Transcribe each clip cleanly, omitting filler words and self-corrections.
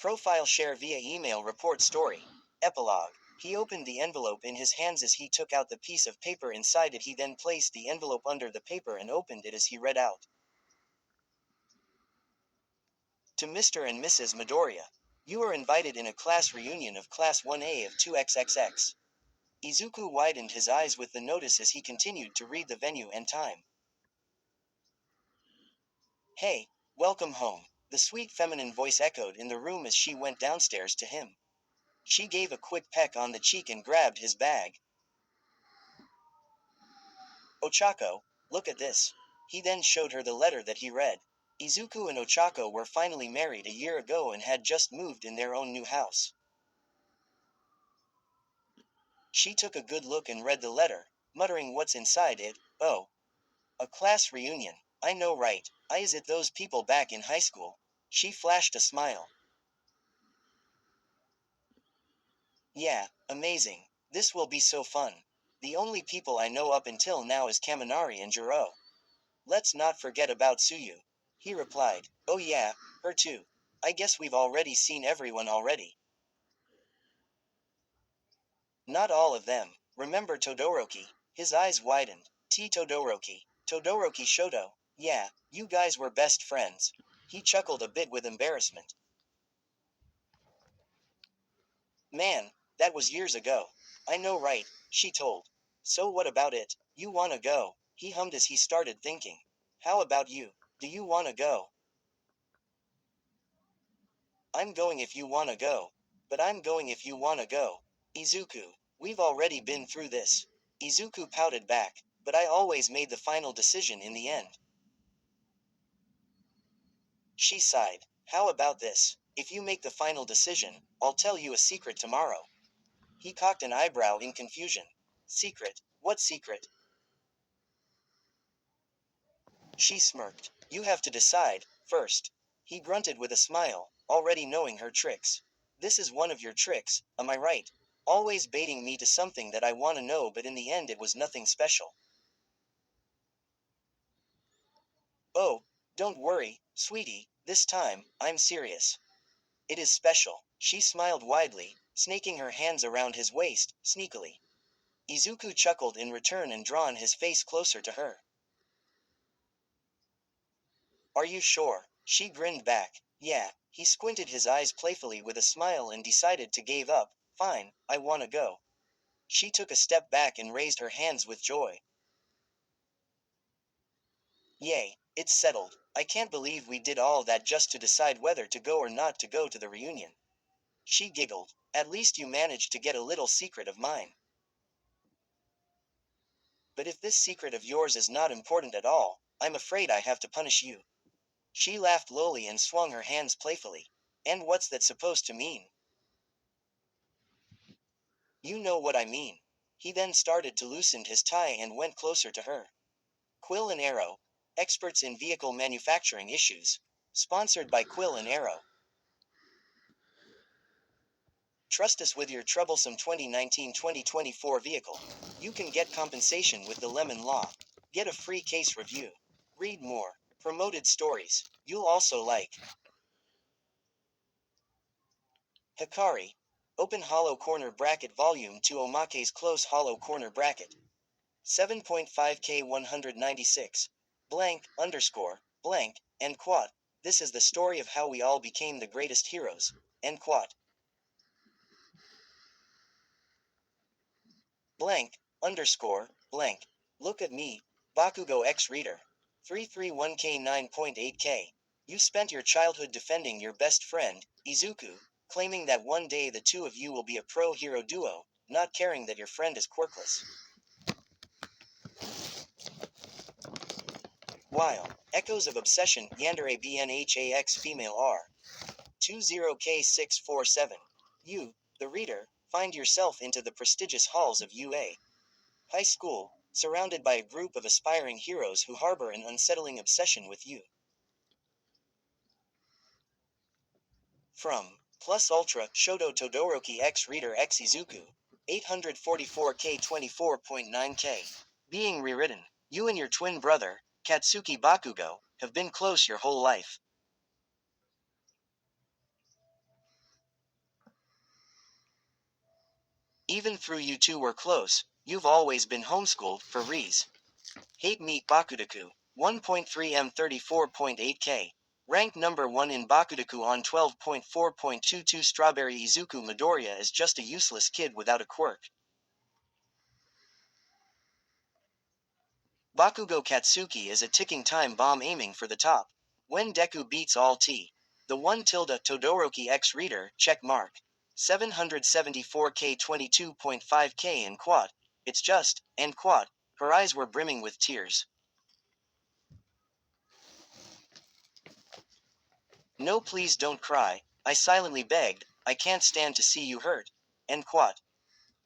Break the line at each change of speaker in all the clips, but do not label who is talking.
Profile share via email report story. Epilogue. He opened the envelope in his hands as he took out the piece of paper inside it. He then placed the envelope under the paper and opened it as he read out. To Mr. and Mrs. Midoriya. You are invited in a class reunion of Class 1A of 2XXX. Izuku widened his eyes with the notice as he continued to read the venue and time. Hey, welcome home, the sweet feminine voice echoed in the room as she went downstairs to him. She gave a quick peck on the cheek and grabbed his bag. Ochako, look at this. He then showed her the letter that he read. Izuku and Ochako were finally married a year ago and had just moved in their own new house. She took a good look and read the letter, muttering what's inside it. Oh. A class reunion. I know, right? Is it those people back in high school? She flashed a smile. Yeah, amazing. This will be so fun. The only people I know up until now is Kaminari and Jiro. Let's not forget about Tsuyu. He replied. Oh yeah, her too. I guess we've already seen everyone already. Not all of them. Remember Todoroki? His eyes widened. Todoroki. Todoroki Shoto. Yeah, you guys were best friends. He chuckled a bit with embarrassment. Man, that was years ago. I know, right? She told. So what about it? You wanna go? He hummed as he started thinking. How about you? Do you wanna go? I'm going if you wanna go. But I'm going if you wanna go. Izuku, we've already been through this. Izuku pouted back, but I always made the final decision in the end. She sighed. How about this? If you make the final decision, I'll tell you a secret tomorrow. He cocked an eyebrow in confusion. Secret? What secret? She smirked. You have to decide, first. He grunted with a smile, already knowing her tricks. This is one of your tricks, am I right? Always baiting me to something that I want to know, but in the end it was nothing special. Oh, don't worry, sweetie, this time, I'm serious. It is special. She smiled widely, snaking her hands around his waist, sneakily. Izuku chuckled in return and drawn his face closer to her. Are you sure? She grinned back. Yeah. He squinted his eyes playfully with a smile and decided to give up. Fine, I wanna go. She took a step back and raised her hands with joy. Yay, it's settled. I can't believe we did all that just to decide whether to go or not to go to the reunion. She giggled. At least you managed to get a little secret of mine. But if this secret of yours is not important at all, I'm afraid I have to punish you. She laughed lowly and swung her hands playfully. And what's that supposed to mean? You know what I mean. He then started to loosen his tie and went closer to her. Quill and Arrow, experts in vehicle manufacturing issues. Sponsored by Quill and Arrow. Trust us with your troublesome 2019-2024 vehicle. You can get compensation with the Lemon Law. Get a free case review. Read more. Promoted stories. You'll also like. Hikari. Open hollow corner bracket volume 2 Omake's close hollow corner bracket. 7.5K 196. Blank, underscore, blank, end quote. This is the story of how we all became the greatest heroes. End quote. Blank, underscore, blank. Look at me. Bakugo X Reader. 331K 9.8K. You spent your childhood defending your best friend, Izuku, claiming that one day the two of you will be a pro-hero duo, not caring that your friend is quirkless. While echoes of obsession, Yandere BNHAX female R. 20K647. You, the reader, find yourself into the prestigious halls of UA High School, surrounded by a group of aspiring heroes who harbor an unsettling obsession with you. From Plus Ultra Shoto Todoroki X Reader X Izuku, 844K 24.9K. Being rewritten. You and your twin brother, Katsuki Bakugo, have been close your whole life. Even through you two were close, you've always been homeschooled, for reas. Hate meet Bakudaku. 1.3 M 34.8K. Ranked number 1 in Bakudaku on 12.4.22. Strawberry Izuku Midoriya is just a useless kid without a quirk. Bakugo Katsuki is a ticking time bomb aiming for the top. When Deku beats all T. The 1 tilde Todoroki X reader, check mark. 774K 22.5K and quad. It's just, and quad. Her eyes were brimming with tears. No, please don't cry, I silently begged, I can't stand to see you hurt. And quad.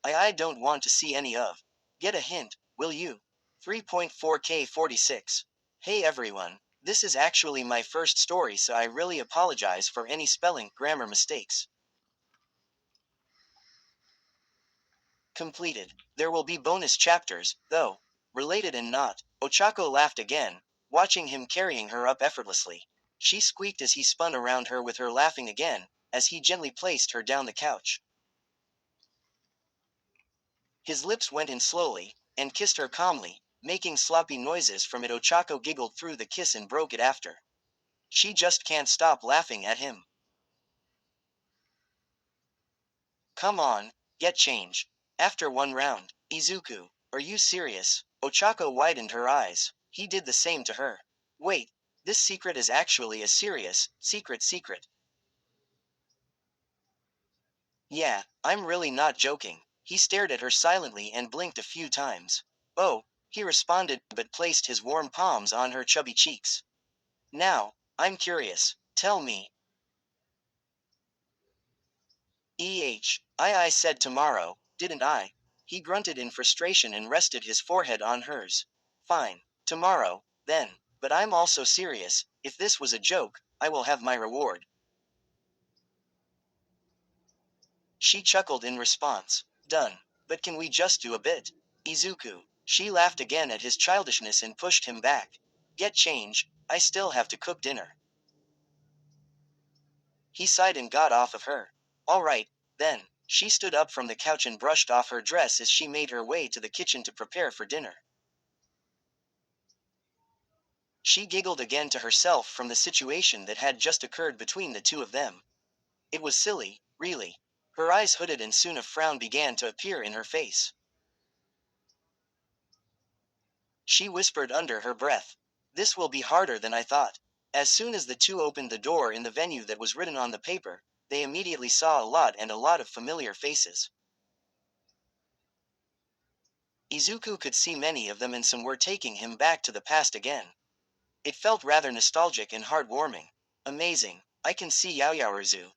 I don't want to see any of. Get a hint, will you? 3.4K 46. Hey everyone, this is actually my first story, so I really apologize for any spelling, grammar mistakes. Completed. There will be bonus chapters, though. Related and not. Ochako laughed again, watching him carrying her up effortlessly. She squeaked as he spun around her with her laughing again, as he gently placed her down the couch. His lips went in slowly, and kissed her calmly, making sloppy noises from it. Ochako giggled through the kiss and broke it after. She just can't stop laughing at him. Come on, get change. After one round. Izuku, are you serious? Ochako widened her eyes. He did the same to her. Wait, this secret is actually a serious, secret. Yeah, I'm really not joking. He stared at her silently and blinked a few times. Oh, he responded but placed his warm palms on her chubby cheeks. Now, I'm curious. Tell me. I said tomorrow, didn't I? He grunted in frustration and rested his forehead on hers. Fine. Tomorrow, then. But I'm also serious. If this was a joke, I will have my reward. She chuckled in response. Done. But can we just do a bit? Izuku. She laughed again at his childishness and pushed him back. Get change, I still have to cook dinner. He sighed and got off of her. All right, then. She stood up from the couch and brushed off her dress as she made her way to the kitchen to prepare for dinner. She giggled again to herself from the situation that had just occurred between the two of them. It was silly, really. Her eyes hooded and soon a frown began to appear in her face. She whispered under her breath. This will be harder than I thought. As soon as the two opened the door in the venue that was written on the paper, they immediately saw a lot of familiar faces. Izuku could see many of them and some were taking him back to the past again. It felt rather nostalgic and heartwarming. Amazing, I can see Yaoyaozu.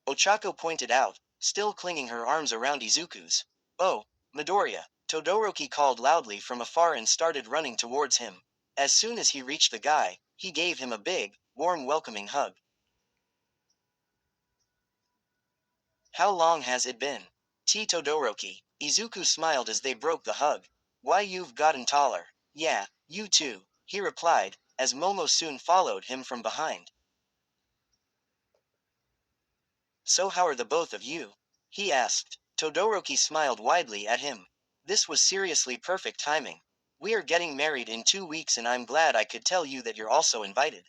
Ochako pointed out, still clinging her arms around Izuku's. Oh, Midoriya, Todoroki called loudly from afar and started running towards him. As soon as he reached the guy, he gave him a big, warm welcoming hug. How long has it been? Todoroki. Izuku smiled as they broke the hug. Why, you've gotten taller. Yeah, you too, he replied, as Momo soon followed him from behind. So how are the both of you? He asked. Todoroki smiled widely at him. This was seriously perfect timing. We are getting married in 2 weeks and I'm glad I could tell you that you're also invited.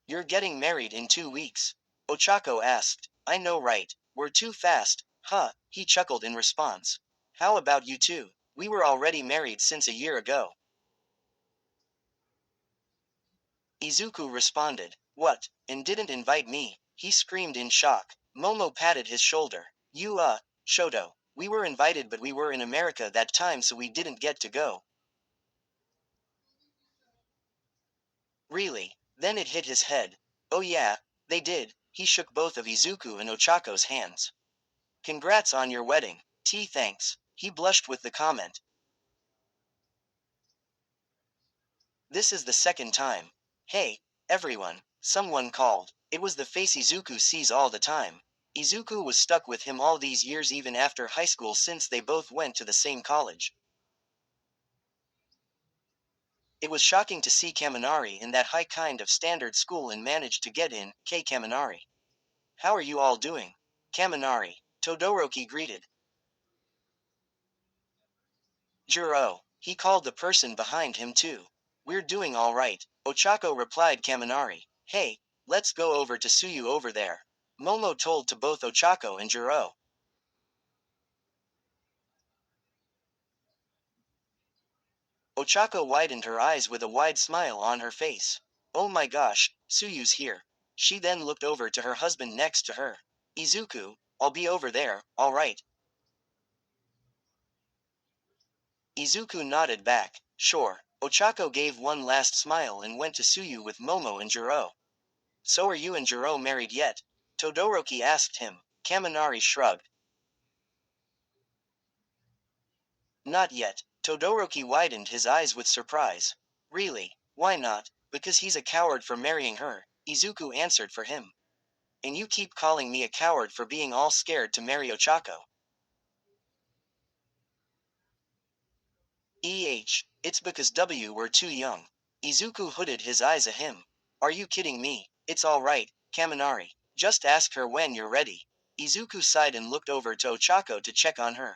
You're getting married in 2 weeks? Ochako asked. I know, right? We're too fast, huh? He chuckled in response. How about you two? We were already married since a year ago. Izuku responded. What, and didn't invite me? He screamed in shock. Momo patted his shoulder. Shoto. We were invited but we were in America that time so we didn't get to go. Really? Then it hit his head. Oh yeah, they did. He shook both of Izuku and Ochako's hands. Congrats on your wedding. Thanks. He blushed with the comment. This is the second time. Hey, everyone, someone called. It was the face Izuku sees all the time. Izuku was stuck with him all these years even after high school since they both went to the same college. It was shocking to see Kaminari in that high kind of standard school and manage to get in. Kaminari. How are you all doing? Kaminari. Todoroki greeted. Juro. He called the person behind him too. We're doing all right, Ochako replied Kaminari. Hey, let's go over to Suyu over there. Momo told to both Ochako and Juro. Ochako widened her eyes with a wide smile on her face. Oh my gosh, Suyu's here. She then looked over to her husband next to her. Izuku, I'll be over there, alright. Izuku nodded back. Sure. Ochako gave one last smile and went to Suyu with Momo and Juro. So are you and Juro married yet? Todoroki asked him. Kaminari shrugged. Not yet. Todoroki widened his eyes with surprise. Really? Why not? Because he's a coward for marrying her, Izuku answered for him. And you keep calling me a coward for being all scared to marry Ochako. It's because we're too young. Izuku hooded his eyes at him. Are you kidding me? It's alright, Kaminari. Just ask her when you're ready. Izuku sighed and looked over to Ochako to check on her.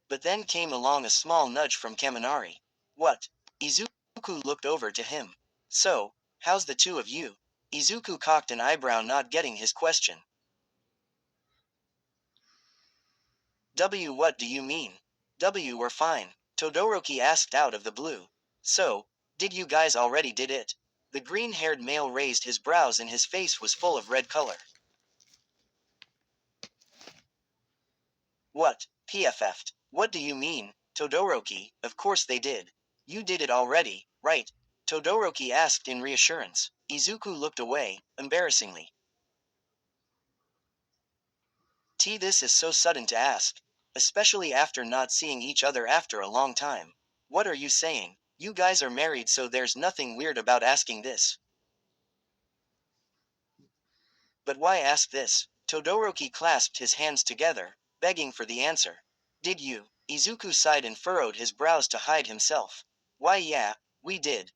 But then came along a small nudge from Kaminari. What? Izuku looked over to him. So, how's the two of you? Izuku cocked an eyebrow not getting his question. What do you mean? We're fine, Todoroki asked out of the blue. So, did you guys already did it? The green-haired male raised his brows and his face was full of red color. What? PFF'd. What do you mean, Todoroki? Of course they did. You did it already, right? Todoroki asked in reassurance. Izuku looked away, embarrassingly. This is so sudden to ask. Especially after not seeing each other after a long time. What are you saying? You guys are married so there's nothing weird about asking this. But why ask this? Todoroki clasped his hands together, begging for the answer. Did you? Izuku sighed and furrowed his brows to hide himself. Why yeah, we did.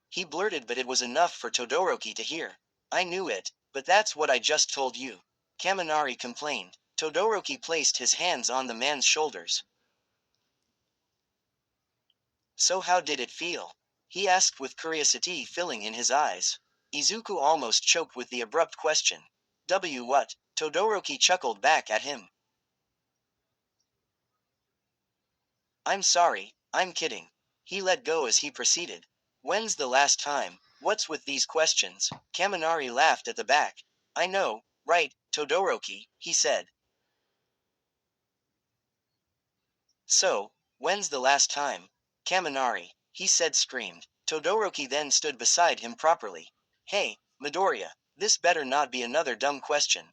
He blurted but it was enough for Todoroki to hear. I knew it, but that's what I just told you. Kaminari complained. Todoroki placed his hands on the man's shoulders. So how did it feel? He asked with curiosity filling in his eyes. Izuku almost choked with the abrupt question. What? Todoroki chuckled back at him. I'm sorry, I'm kidding. He let go as he proceeded. When's the last time? What's with these questions? Kaminari laughed at the back. I know, right, Todoroki, he said. So, when's the last time? Kaminari, he said screamed. Todoroki then stood beside him properly. Hey, Midoriya, this better not be another dumb question.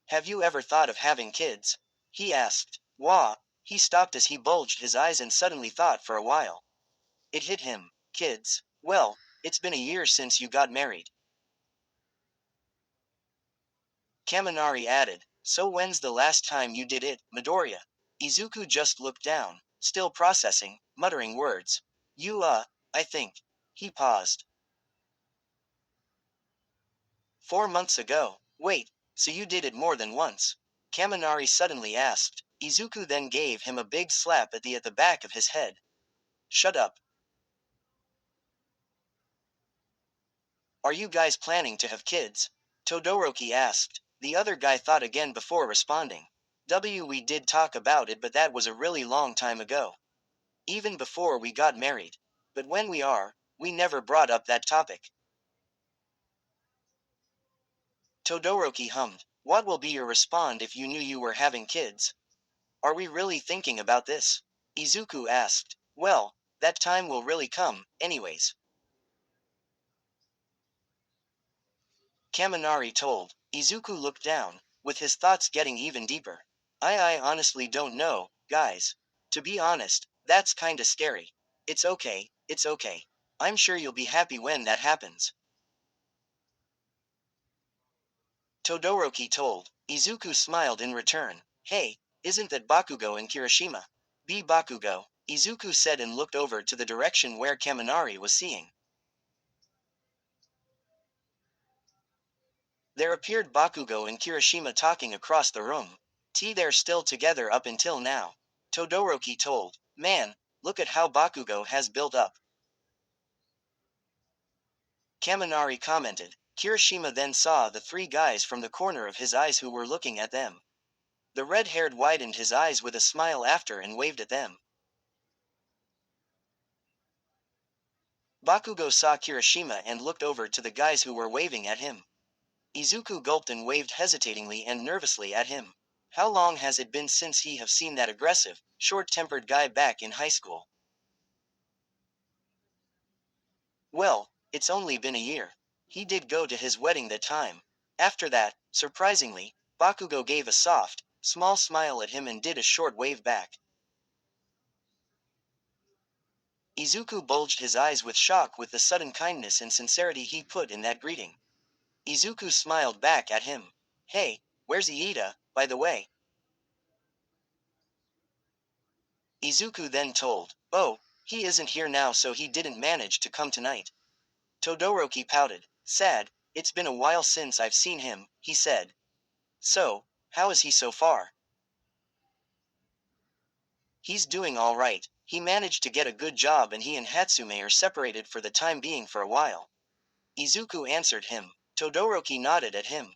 Have you ever thought of having kids? He asked. Wah. He stopped as he bulged his eyes and suddenly thought for a while. It hit him. Kids. Well, it's been a year since you got married. Kaminari added. So when's the last time you did it, Midoriya? Izuku just looked down, still processing, muttering words. I think. He paused. 4 months ago. Wait, so you did it more than once? Kaminari suddenly asked. Izuku then gave him a big slap at the back of his head. Shut up. Are you guys planning to have kids? Todoroki asked. The other guy thought again before responding. We did talk about it but that was a really long time ago. Even before we got married. But when we never brought up that topic. Todoroki hummed. What will be your response if you knew you were having kids? Are we really thinking about this? Izuku asked. Well, that time will really come, anyways. Kaminari told. Izuku looked down, with his thoughts getting even deeper. I honestly don't know, guys. To be honest, that's kinda scary. It's okay, it's okay. I'm sure you'll be happy when that happens. Todoroki told. Izuku smiled in return. Hey, isn't that Bakugo and Kirishima? Be Bakugo, Izuku said and looked over to the direction where Kaminari was seeing. There appeared Bakugo and Kirishima talking across the room. They're still together up until now. Todoroki told. Man, look at how Bakugo has built up. Kaminari commented. Kirishima then saw the three guys from the corner of his eyes who were looking at them. The red-haired widened his eyes with a smile after and waved at them. Bakugo saw Kirishima and looked over to the guys who were waving at him. Izuku gulped and waved hesitatingly and nervously at him. How long has it been since he have seen that aggressive, short-tempered guy back in high school? Well, it's only been a year. He did go to his wedding that time. After that, surprisingly, Bakugo gave a soft, small smile at him and did a short wave back. Izuku bulged his eyes with shock with the sudden kindness and sincerity he put in that greeting. Izuku smiled back at him. Hey, where's Iida, by the way? Izuku then told. Oh, he isn't here now so he didn't manage to come tonight. Todoroki pouted. Sad, it's been a while since I've seen him, he said. So, how is he so far? He's doing all right. He managed to get a good job and he and Hatsume are separated for the time being for a while. Izuku answered him. Todoroki nodded at him.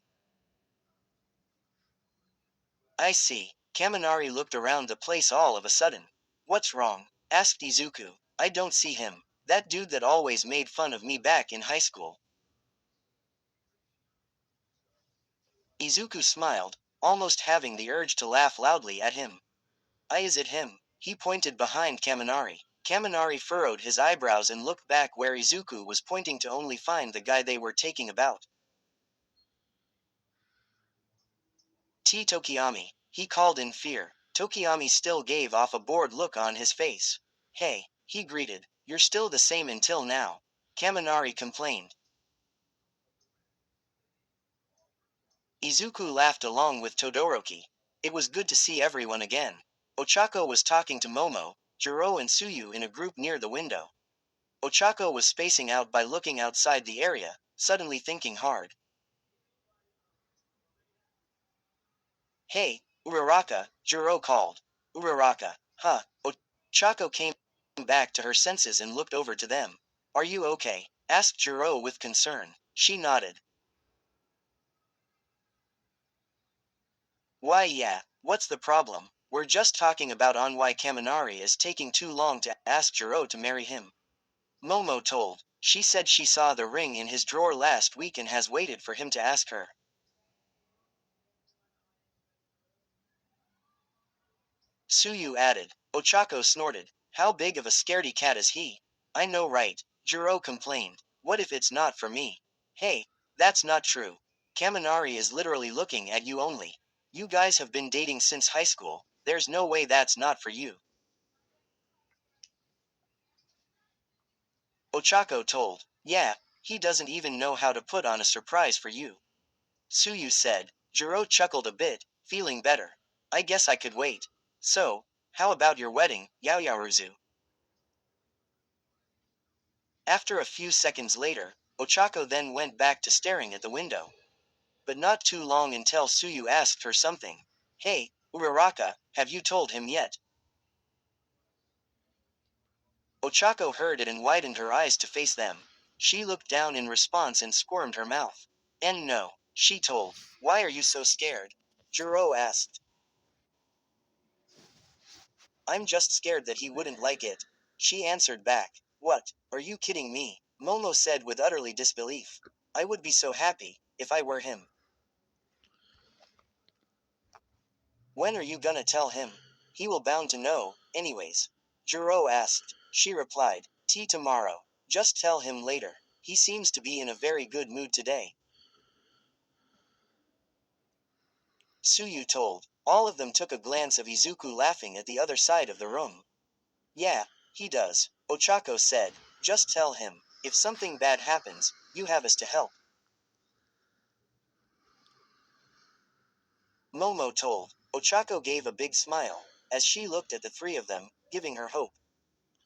I see. Kaminari looked around the place all of a sudden. What's wrong? Asked Izuku. I don't see him. That dude that always made fun of me back in high school. Izuku smiled, almost having the urge to laugh loudly at him. Is it him? He pointed behind Kaminari. Kaminari furrowed his eyebrows and looked back where Izuku was pointing to only find the guy they were taking about. Tokiyami, he called in fear. Tokiyami still gave off a bored look on his face. Hey, he greeted. You're still the same until now. Kaminari complained. Izuku laughed along with Todoroki. It was good to see everyone again. Ochako was talking to Momo, Jiro and Tsuyu in a group near the window. Ochako was spacing out by looking outside the area, suddenly thinking hard. Hey, Uraraka, Jiro called. Uraraka, huh? Ochako came back to her senses and looked over to them. Are you okay? Asked Jiro with concern. She nodded. Why yeah, what's the problem? We're just talking about on why Kaminari is taking too long to ask Jiro to marry him. Momo told. She said she saw the ring in his drawer last week and has waited for him to ask her. Tsuyu added. Ochako snorted. How big of a scaredy cat is he? I know right. Jiro complained. What if it's not for me? Hey, that's not true. Kaminari is literally looking at you only. You guys have been dating since high school. There's no way that's not for you. Ochako told. Yeah, he doesn't even know how to put on a surprise for you. Tsuyu said. Jiro chuckled a bit, feeling better. I guess I could wait. So, how about your wedding, Yaoyaruzu? After a few seconds later, Ochako then went back to staring at the window. But not too long until Tsuyu asked her something. Hey, Uraraka, have you told him yet? Ochako heard it and widened her eyes to face them. She looked down in response and squirmed her mouth. And no, she told. Why are you so scared? Jiro asked. I'm just scared that he wouldn't like it. She answered back. What? Are you kidding me? Momo said with utterly disbelief. I would be so happy, if I were him. When are you gonna tell him? He will bound to know, anyways. Jiro asked. She replied. Tomorrow. Just tell him later. He seems to be in a very good mood today. Tsuyu told. All of them took a glance of Izuku laughing at the other side of the room. Yeah, he does. Ochako said. Just tell him. If something bad happens, you have us to help. Momo told. Ochako gave a big smile, as she looked at the three of them, giving her hope.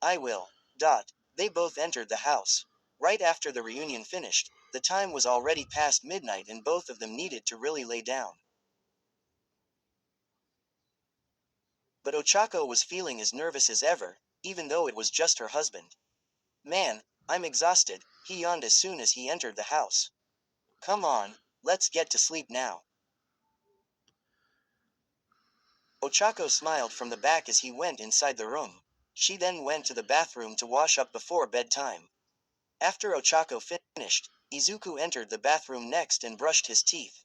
I will. Dot. They both entered the house. Right after the reunion finished, the time was already past midnight and both of them needed to really lay down. But Ochako was feeling as nervous as ever, even though it was just her husband. Man, I'm exhausted, he yawned as soon as he entered the house. Come on, let's get to sleep now. Ochako smiled from the back as he went inside the room. She then went to the bathroom to wash up before bedtime. After Ochako finished, Izuku entered the bathroom next and brushed his teeth.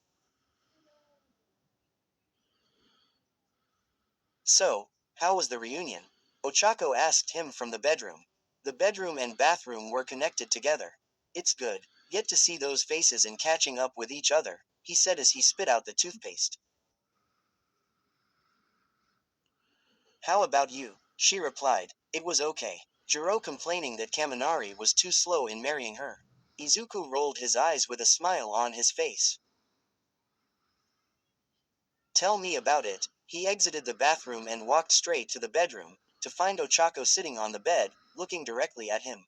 So, how was the reunion? Ochako asked him from the bedroom. The bedroom and bathroom were connected together. It's good. Get to see those faces and catching up with each other, he said as he spit out the toothpaste. How about you? She replied. It was okay. Jiro complaining that Kaminari was too slow in marrying her. Izuku rolled his eyes with a smile on his face. Tell me about it. He exited the bathroom and walked straight to the bedroom, to find Ochako sitting on the bed, looking directly at him.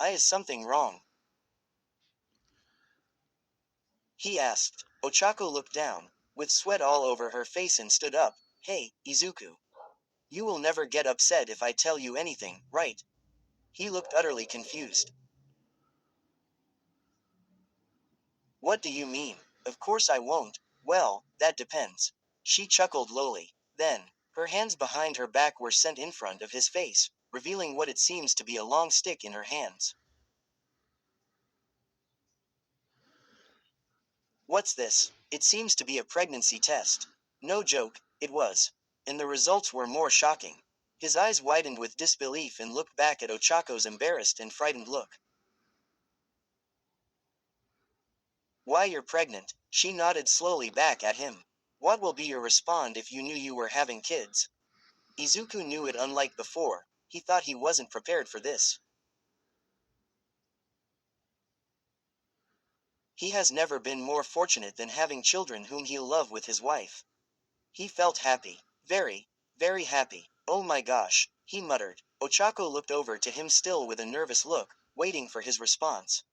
Is something wrong? He asked. Ochako looked down, with sweat all over her face and stood up. Hey, Izuku. You will never get upset if I tell you anything, right? He looked utterly confused. What do you mean? Of course I won't. Well, that depends. She chuckled lowly. Then, her hands behind her back were sent in front of his face, revealing what it seems to be a long stick in her hands. What's this? It seems to be a pregnancy test. No joke, it was. And the results were more shocking. His eyes widened with disbelief and looked back at Ochako's embarrassed and frightened look. Why you're pregnant? She nodded slowly back at him. What will be your response if you knew you were having kids? Izuku knew it unlike before. He thought he wasn't prepared for this. He has never been more fortunate than having children whom he'll love with his wife. He felt happy. Very, very happy. Oh my gosh, he muttered. Ochako looked over to him still with a nervous look, waiting for his response.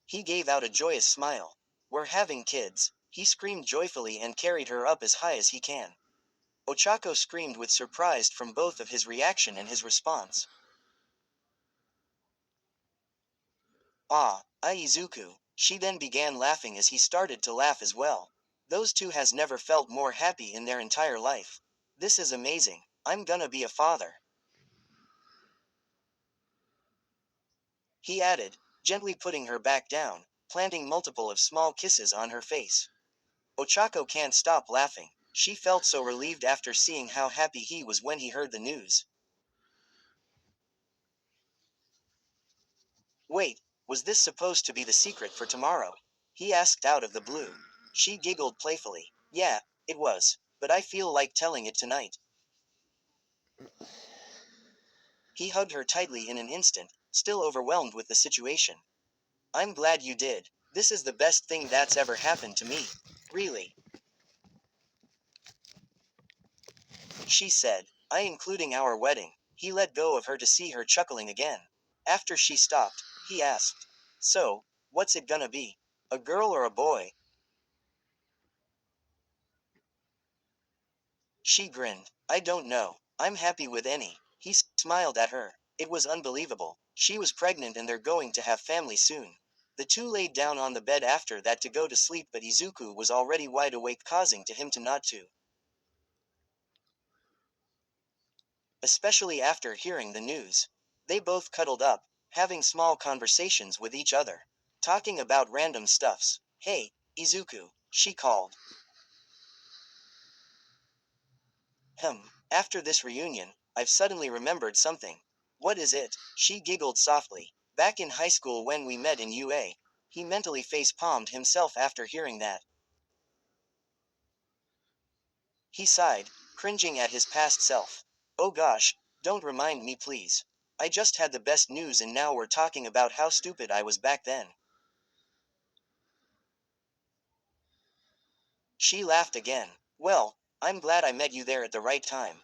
He gave out a joyous smile. We're having kids, he screamed joyfully and carried her up as high as he can. Ochako screamed with surprise from both of his reaction and his response. Izuku. She then began laughing as he started to laugh as well. Those two has never felt more happy in their entire life. This is amazing. I'm gonna be a father. He added, gently putting her back down, planting multiple of small kisses on her face. Ochako can't stop laughing. She felt so relieved after seeing how happy he was when he heard the news. Wait, was this supposed to be the secret for tomorrow? He asked out of the blue. She giggled playfully. Yeah, it was, but I feel like telling it tonight. He hugged her tightly in an instant, still overwhelmed with the situation. I'm glad you did. This is the best thing that's ever happened to me. Really. She said, including our wedding. He let go of her to see her chuckling again. After she stopped, he asked, so, what's it gonna be? A girl or a boy? She grinned. I don't know. I'm happy with any. He smiled at her. It was unbelievable. She was pregnant and they're going to have family soon. The two laid down on the bed after that to go to sleep, but Izuku was already wide awake, causing to him to not to. Especially after hearing the news. They both cuddled up, having small conversations with each other. Talking about random stuffs. Hey, Izuku, she called. After this reunion, I've suddenly remembered something. What is it? She giggled softly. Back in high school when we met in UA. He mentally face-palmed himself after hearing that. He sighed, cringing at his past self. Oh gosh, don't remind me please. I just had the best news and now we're talking about how stupid I was back then. She laughed again. Well, I'm glad I met you there at the right time.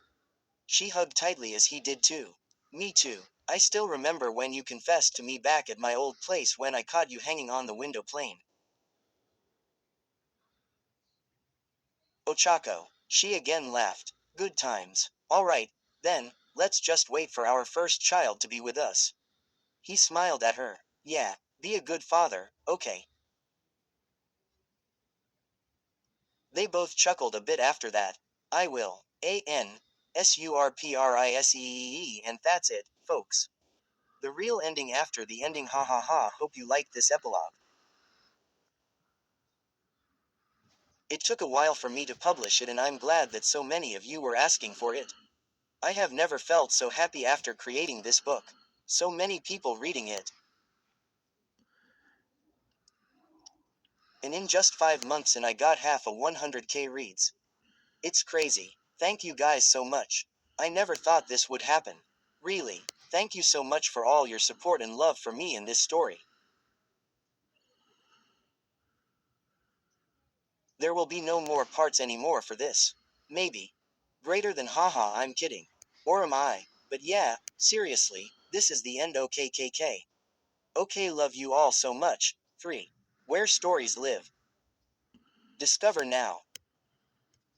She hugged tightly as he did too. Me too. I still remember when you confessed to me back at my old place when I caught you hanging on the window plane. Ochako. She again laughed. Good times. All right, then, let's just wait for our first child to be with us. He smiled at her. Yeah, be a good father, okay. They both chuckled a bit after that. I will. ANSURPRISEEE, and that's it, folks. The real ending after the ending, ha ha ha. Hope you liked this epilogue. It took a while for me to publish it, and I'm glad that so many of you were asking for it. I have never felt so happy after creating this book. So many people reading it. And in just 5 months, and I got half a 100k reads. It's crazy. Thank you guys so much. I never thought this would happen. Really. Thank you so much for all your support and love for me in this story. There will be no more parts anymore for this. Maybe. Greater than haha, I'm kidding. Or am I? But yeah, seriously, this is the end. OKKK. Okay, love you all so much. 3. Where stories live. Discover now.